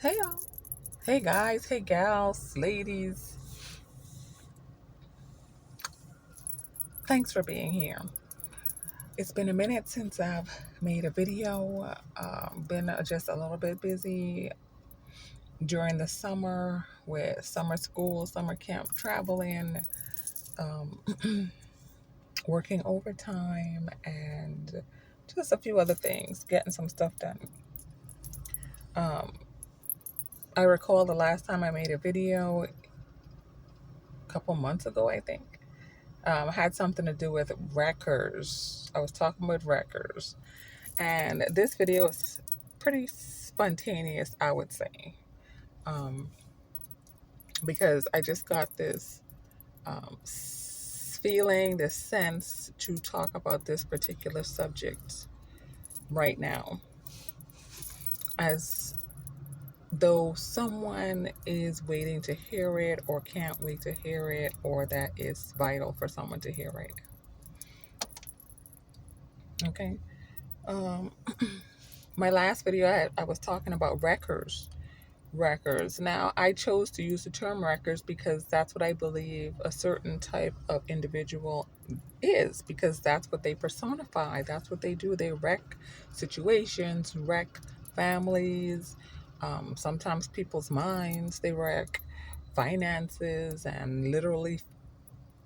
Hey y'all. Hey guys. Hey gals. Ladies. Thanks for being here. It's been a minute since I've made a video. Been just a little bit busy during the summer with summer school, summer camp, traveling, um, working overtime, and just a few other things, getting some stuff done. Um, I recall the last time I made a video a couple months ago, I think. Had something to do with wreckers. I was talking with wreckers. And this video is pretty spontaneous, I would say, um, because I just got this feeling, this sense to talk about this particular subject right now, as though someone is waiting to hear it or can't wait to hear it, or that is vital for someone to hear right now. Okay. Um, my last video, I was talking about wreckers. Now, I chose to use the term wreckers because that's what I believe a certain type of individual is, because that's what they personify. That's what they do. They wreck situations, wreck families, sometimes people's minds. They wreck finances and literally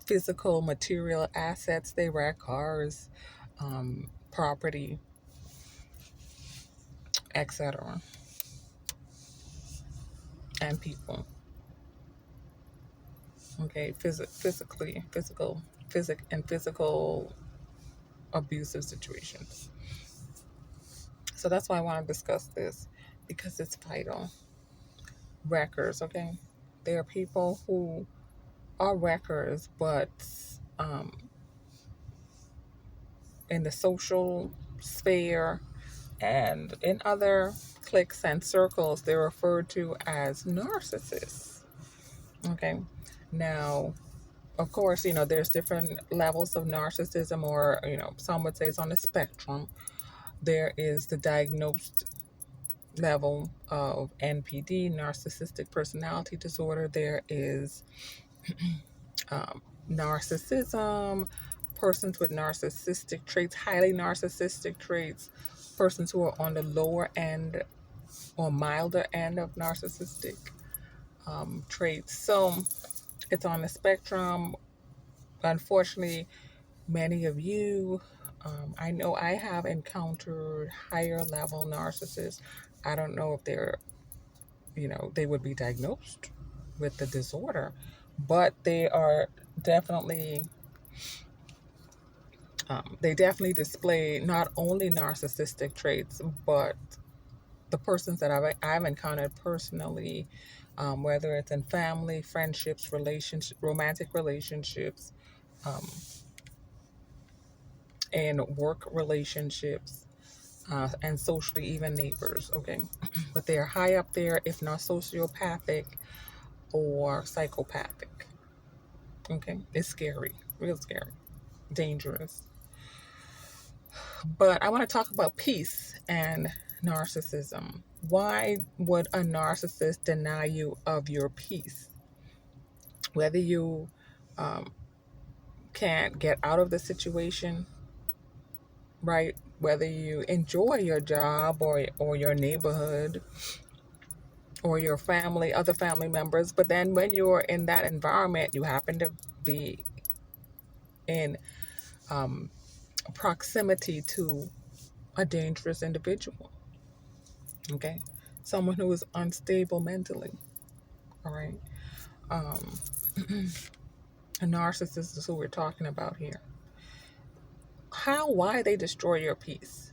physical material assets. They wreck cars, property, etc., and people. Okay, physical abusive situations. So that's why I want to discuss this, because it's vital. Wreckers, okay? There are people who are wreckers, but um, in the social sphere and in other cliques and circles, they're referred to as narcissists. Okay, now, of course, there's different levels of narcissism, or, some would say it's on the spectrum. There is the diagnosed level of NPD, narcissistic personality disorder. There is narcissism, persons with narcissistic traits, highly narcissistic traits, persons who are on the lower end or milder end of narcissistic traits. So it's on the spectrum. Unfortunately, many of you, I know I have encountered higher level narcissists. I don't know if they would be diagnosed with the disorder, but they definitely display not only narcissistic traits, but the persons that I've encountered personally, whether it's in family, friendships, romantic relationships, um, and work relationships, and socially, even neighbors, okay? But they're high up there, if not sociopathic or psychopathic, okay? It's scary, real scary, dangerous. But I want to talk about peace and narcissism. Why would a narcissist deny you of your peace? Whether you um, can't get out of the situation, right? Whether you enjoy your job or your neighborhood or your family, other family members, but then when you're in that environment, you happen to be in um, proximity to a dangerous individual, okay? Someone who is unstable mentally, all right? Um, a narcissist is who we're talking about here. Why they destroy your peace?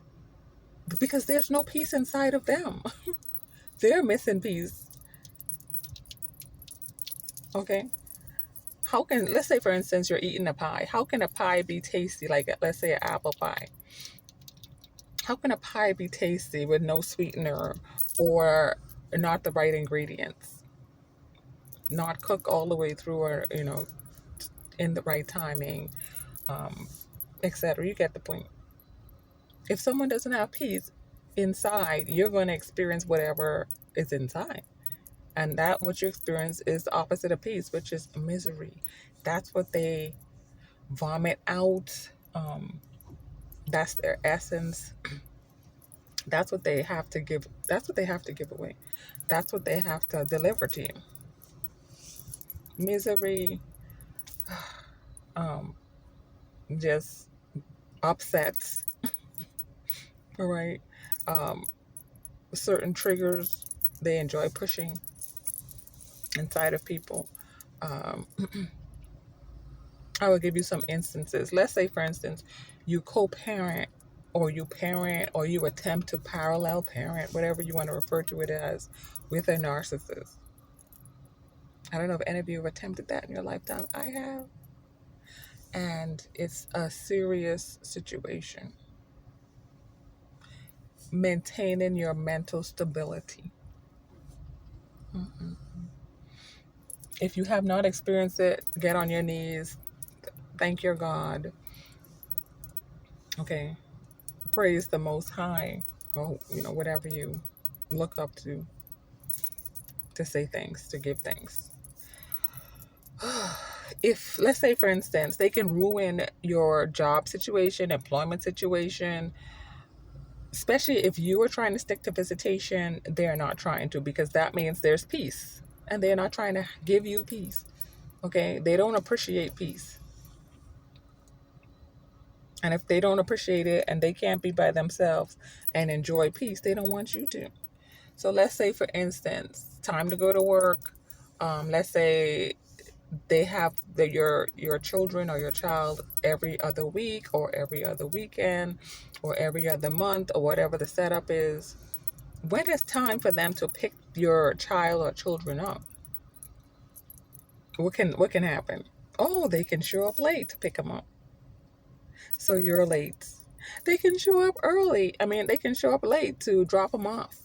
Because there's no peace inside of them. They're missing peace, okay? Let's say, for instance, you're eating a pie. How can a pie be tasty? Like, let's say, an apple pie. How can a pie be tasty with no sweetener or not the right ingredients? Not cook all the way through, or, in the right timing, etc. You get the point. If someone doesn't have peace, inside, you're going to experience whatever is inside. And that what you experience is the opposite of peace, which is misery. That's what they vomit out. That's their essence. That's what they have to give. That's what they have to give away. That's what they have to deliver to you. Misery, um, just upsets, all right? Um, certain triggers they enjoy pushing inside of people. Um, I will give you some instances. Let's say, for instance, you co parent or you parent or you attempt to parallel parent, whatever you want to refer to it as, with a narcissist. I don't know if any of you have attempted that in your lifetime. I have. And it's a serious situation. Maintaining your mental stability. Mm-mm. If you have not experienced it, get on your knees, thank your God. Okay, praise the Most High, or whatever you look up to say thanks, to give thanks. If, let's say, for instance, they can ruin your job situation, employment situation, especially if you are trying to stick to visitation, they're not trying to, because that means there's peace and they're not trying to give you peace. Okay, they don't appreciate peace. And if they don't appreciate it and they can't be by themselves and enjoy peace, they don't want you to. So let's say, for instance, time to go to work. Let's say they have your children or your child every other week or every other weekend or every other month or whatever the setup is. When it's time for them to pick your child or children up, what can happen? Oh, they can show up late to pick them up. So you're late. They can show up early. I mean, they can show up late to drop them off.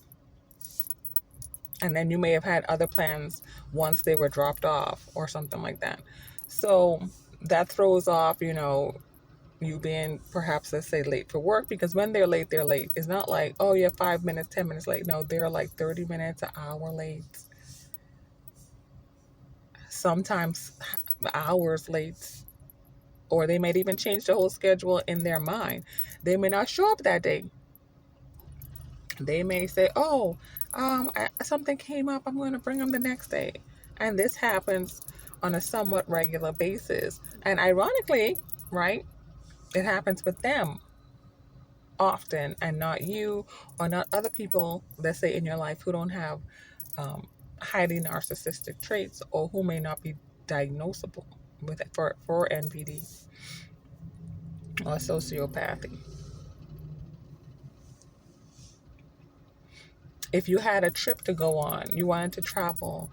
And then you may have had other plans once they were dropped off or something like that. So that throws off, you being perhaps, let's say, late for work, because when they're late, they're late. It's not like, oh, you're 5 minutes, 10 minutes late. No, they're like 30 minutes, an hour late, sometimes hours late, or they might even change the whole schedule in their mind. They may not show up that day. They may say, oh, something came up, I'm going to bring them the next day. And this happens on a somewhat regular basis. And ironically, right, it happens with them often and not you or not other people, let's say, in your life who don't have um, highly narcissistic traits or who may not be diagnosable with it for NPD or sociopathy. If you had a trip to go on, you wanted to travel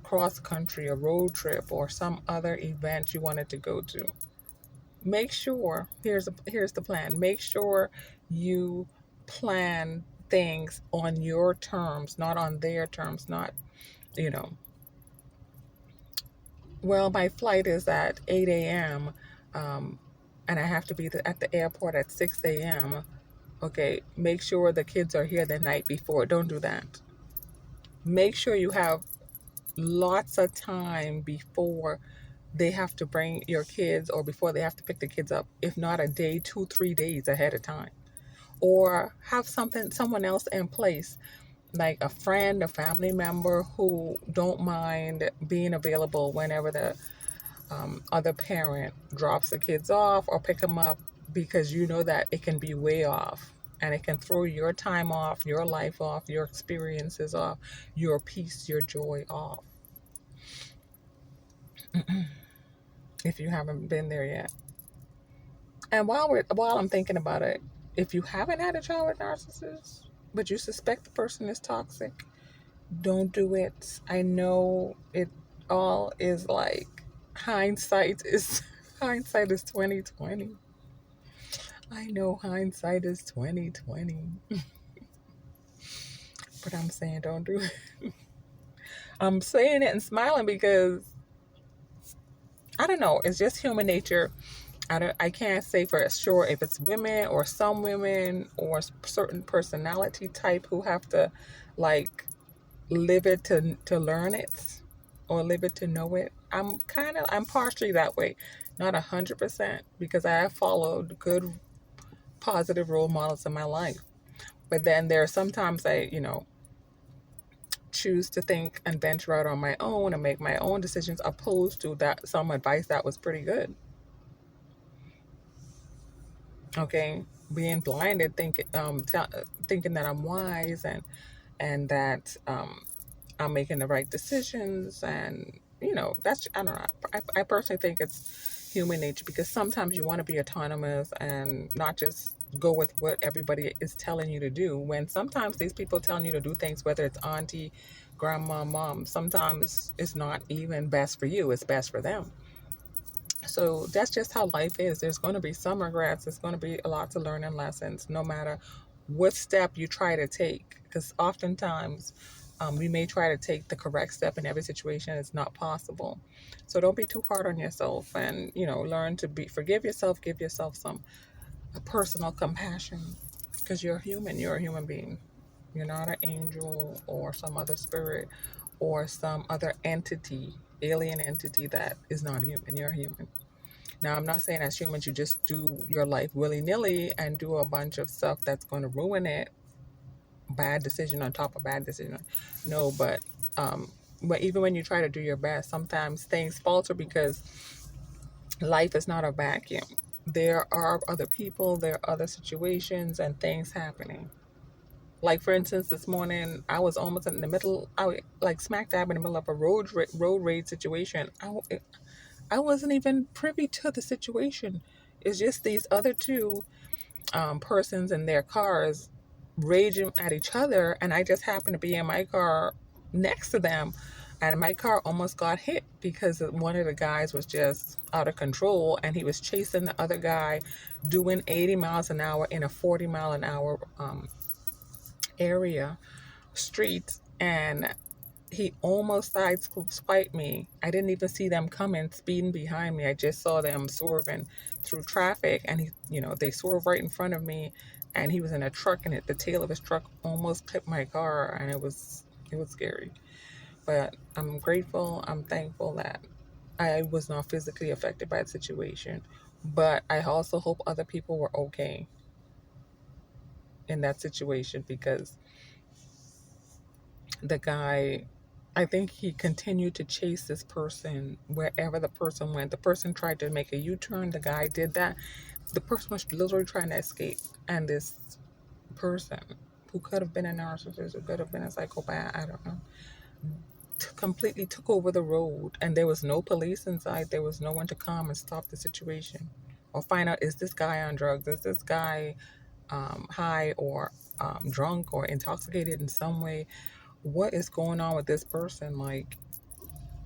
cross country, a road trip, or some other event you wanted to go to, make sure here's the plan. Make sure you plan things on your terms, not on their terms. Not, you know, well, my flight is at 8 a.m. And I have to be at the airport at 6 a.m. Okay, make sure the kids are here the night before. Don't do that. Make sure you have lots of time before they have to bring your kids or before they have to pick the kids up, if not a day, 2, 3 days ahead of time. Or have someone else in place, like a friend, a family member who don't mind being available whenever the other parent drops the kids off or pick them up, because you know that it can be way off and it can throw your time off, your life off, your experiences off, your peace, your joy off, if you haven't been there yet. And while I'm thinking about it, if you haven't had a child with narcissists, but you suspect the person is toxic, don't do it. I know it all is like hindsight is 2020. I know hindsight is 2020. But I'm saying don't do it. I'm saying it and smiling because I don't know, it's just human nature. I can't say for sure if it's women or some women or certain personality type who have to like live it to learn it or live it to know it. I'm partially that way, not 100% because I have followed good positive role models in my life. But then there are sometimes I choose to think and venture out on my own and make my own decisions opposed to that some advice that was pretty good. Okay, being blinded, thinking that I'm wise and that I'm making the right decisions, and that's I don't know. I personally think it's human nature because sometimes you want to be autonomous and not just go with what everybody is telling you to do. When sometimes these people telling you to do things, whether it's auntie, grandma, mom, sometimes it's not even best for you. It's best for them. So that's just how life is. There's going to be some regrets. There's going to be a lot to learn and lessons, no matter what step you try to take. Because oftentimes, we may try to take the correct step in every situation. It's not possible. So don't be too hard on yourself, and learn to forgive yourself. Give yourself some personal compassion, because you're human. You're a human being. You're not an angel or some other spirit or some other entity, alien entity that is not human. You're a human. Now, I'm not saying as humans you just do your life willy nilly and do a bunch of stuff that's going to ruin it, bad decision on top of bad decision. No, um, but even when you try to do your best, sometimes things falter because life is not a vacuum. There are other people, there are other situations, and things happening. Like for instance, this morning I was almost in the middle, like smack dab in the middle of a road rage situation. I wasn't even privy to the situation. It's just these other two persons in their cars raging at each other, and I just happened to be in my car next to them, and my car almost got hit because one of the guys was just out of control, and he was chasing the other guy, doing 80 miles an hour in a 40-mile-an-hour area street, and he almost sideswiped me. I didn't even see them coming, speeding behind me. I just saw them swerving through traffic, and they swerved right in front of me, and he was in a truck, and the tail of his truck almost clipped my car, and it was scary. But I'm grateful. I'm thankful that I was not physically affected by the situation. But I also hope other people were okay in that situation because the guy, I think he continued to chase this person wherever the person went. The person tried to make a U-turn. The guy did that. The person was literally trying to escape. And this person, who could have been a narcissist, who could have been a psychopath, I don't know, completely took over the road. And there was no police inside. There was no one to come and stop the situation or find out, is this guy on drugs? Is this guy high or drunk or intoxicated in some way? What is going on with this person? Like,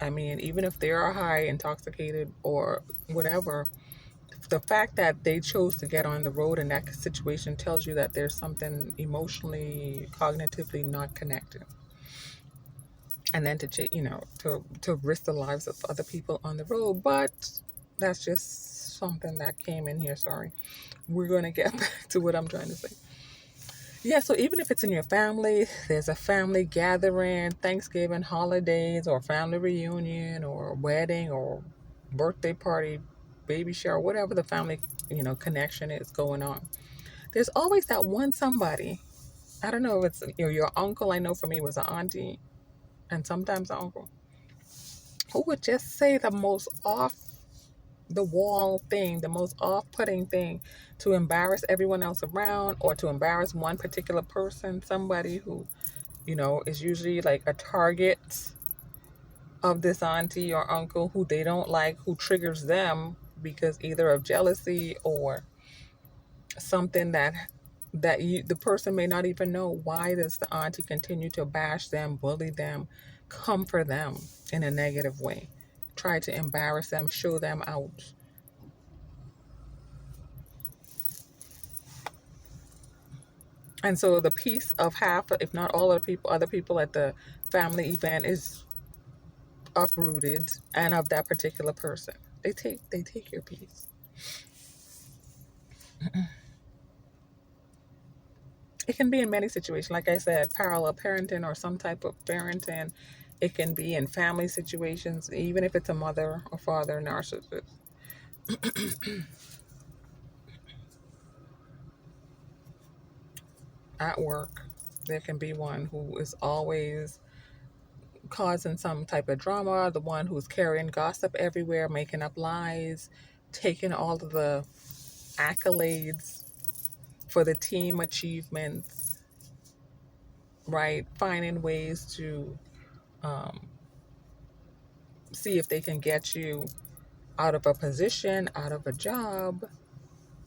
I mean, even if they are high, intoxicated, or whatever, the fact that they chose to get on the road in that situation tells you that there's something emotionally, cognitively not connected. And then to risk the lives of other people on the road. But that's just something that came in here. Sorry. We're going to get back to what I'm trying to say. Yeah, so even if it's in your family, there's a family gathering, Thanksgiving, holidays, or family reunion, or wedding, or birthday party, baby shower, whatever the family, connection is going on. There's always that one somebody. I don't know if it's your uncle. I know for me it was an auntie, and sometimes an uncle, who would just say the most off the wall thing, the most off putting thing to embarrass everyone else around or to embarrass one particular person, somebody who is usually like a target of this auntie or uncle who they don't like, who triggers them because either of jealousy or something the person may not even know. Why does the auntie continue to bash them, bully them, come for them in a negative way, try to embarrass them, show them out? And so the piece of half, if not all of the people, other people at the family event is uprooted, and of that particular person. They take your piece. It can be in many situations. Like I said, parallel parenting or some type of parenting. It can be in family situations, even if it's a mother or father narcissist. At work, there can be one who is always causing some type of drama, the one who's carrying gossip everywhere, making up lies, taking all of the accolades for the team achievements, right? Finding ways to um, see if they can get you out of a position, out of a job,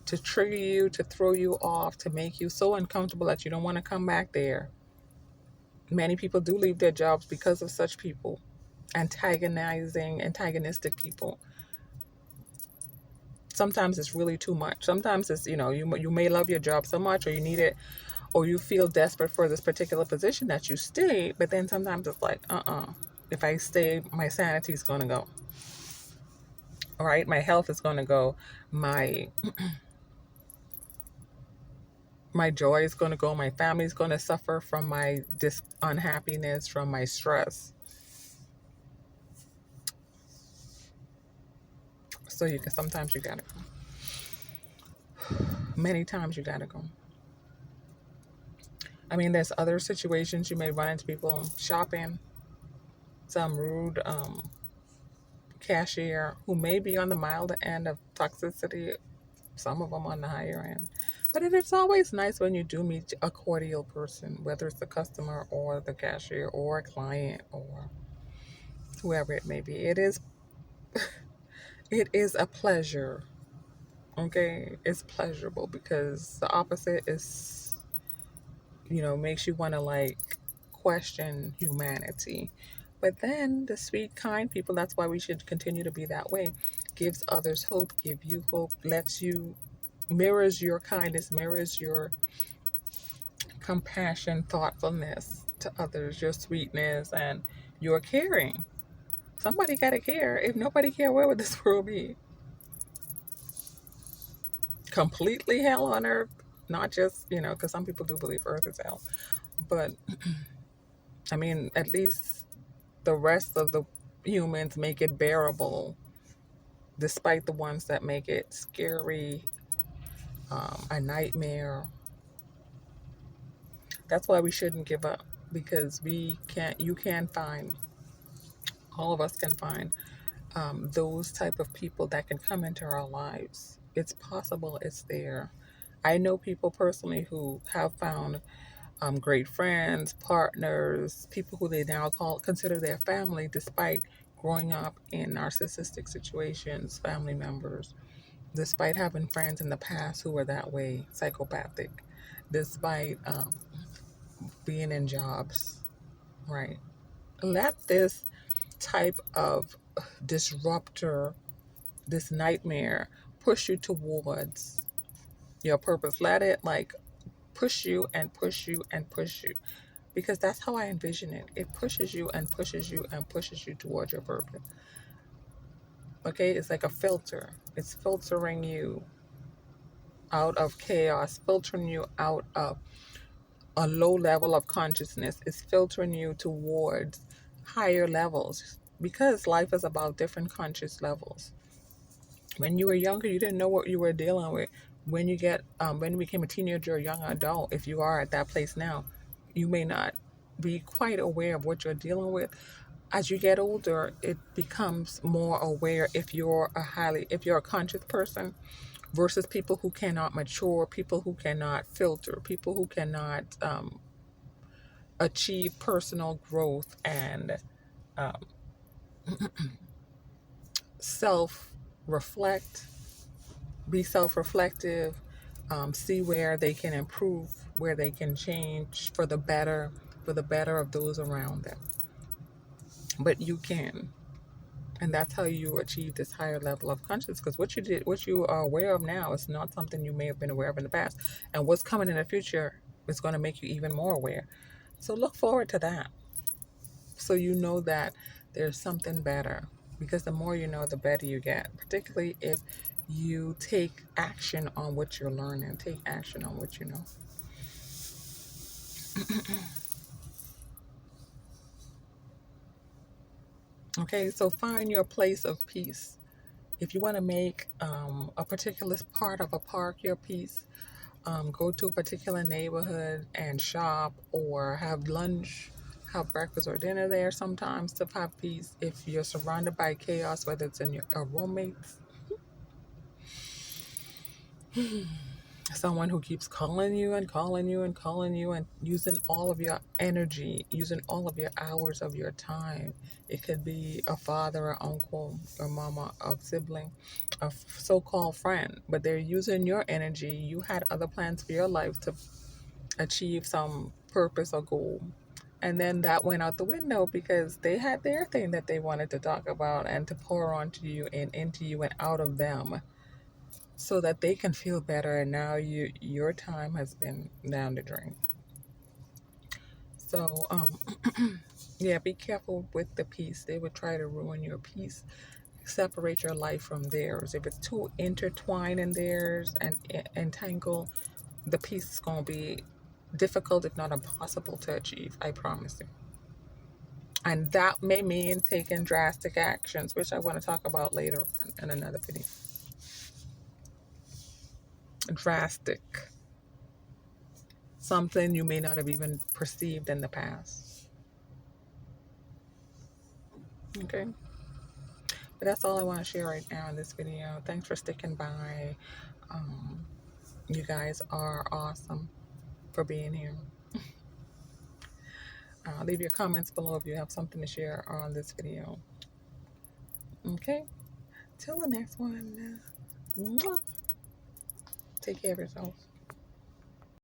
to trigger you, to throw you off, to make you so uncomfortable that you don't want to come back there. Many people do leave their jobs because of such people, antagonistic people. Sometimes it's really too much. Sometimes it's, you may love your job so much, or you need it, or you feel desperate for this particular position that you stay, but then sometimes it's like, if I stay, my sanity is going to go. All right, my health is going to go. My joy is going to go. My family is going to suffer from my unhappiness, from my stress. So sometimes you gotta go. Many times you gotta go. I mean, there's other situations you may run into people shopping, some rude cashier who may be on the milder end of toxicity, some of them on the higher end. But it is always nice when you do meet a cordial person, whether it's the customer or the cashier or a client or whoever it may be. It is a pleasure. Okay, it's pleasurable because the opposite is, makes you want to like question humanity. But then the sweet, kind people, that's why we should continue to be that way, gives others hope, give you hope, lets you, mirrors your kindness, mirrors your compassion, thoughtfulness to others, your sweetness, and your caring. Somebody got to care. If nobody care, where would this world be? Completely hell on earth? Not just, because some people do believe earth is hell. But, I mean, at least the rest of the humans make it bearable, despite the ones that make it scary, a nightmare. That's why we shouldn't give up, because you can find, all of us can find those type of people that can come into our lives. It's possible, it's there. I know people personally who have found great friends, partners, people who they now consider their family, despite growing up in narcissistic situations, family members, despite having friends in the past who were that way, psychopathic, despite being in jobs, right? Let this type of disruptor, this nightmare, push you towards your purpose. Let it like push you and push you and push you, because that's how I envision it. It pushes you and pushes you and pushes you towards your purpose. Okay, it's like a filter. It's filtering you out of chaos, filtering you out of a low level of consciousness. It's filtering you towards higher levels, because life is about different conscious levels. When you were younger, you didn't know what you were dealing with. When you became a teenager or young adult, if you are at that place now, you may not be quite aware of what you're dealing with. As you get older, it becomes more aware if you're a conscious person versus people who cannot mature, people who cannot filter, people who cannot achieve personal growth and um, self reflect, be self reflective, see where they can improve, where they can change for the better of those around them. But you can. And that's how you achieve this higher level of consciousness. Because what you are aware of now is not something you may have been aware of in the past. And what's coming in the future is going to make you even more aware. So look forward to that. So you know that there's something better. Because the more you know, the better you get. Particularly if you take action on what you're learning, take action on what you know. Okay, so find your place of peace. If you want to make a particular part of a park your peace, go to a particular neighborhood and shop or have lunch, have breakfast or dinner there sometimes to have peace. If you're surrounded by chaos, whether it's in your roommates, someone who keeps calling you and calling you and calling you and using all of your energy, using all of your hours of your time. It could be a father, or uncle, or mama, a sibling, a so-called friend, but they're using your energy. You had other plans for your life to achieve some purpose or goal. And then that went out the window because they had their thing that they wanted to talk about and to pour onto you and into you and out of them so that they can feel better, and now your time has been down the drain. So yeah, be careful with the peace. They would try to ruin your peace, separate your life from theirs. If it's too intertwined in theirs and entangled, the peace is going to be difficult, if not impossible, to achieve. I promise you. And that may mean taking drastic actions, which I want to talk about later in another video. Drastic. Something you may not have even perceived in the past. Okay. But that's all I want to share right now in this video. Thanks for sticking by. Um, you guys are awesome for being here. Leave your comments below if you have something to share on this video. Okay. Till the next one. Mwah. Take care of yourself.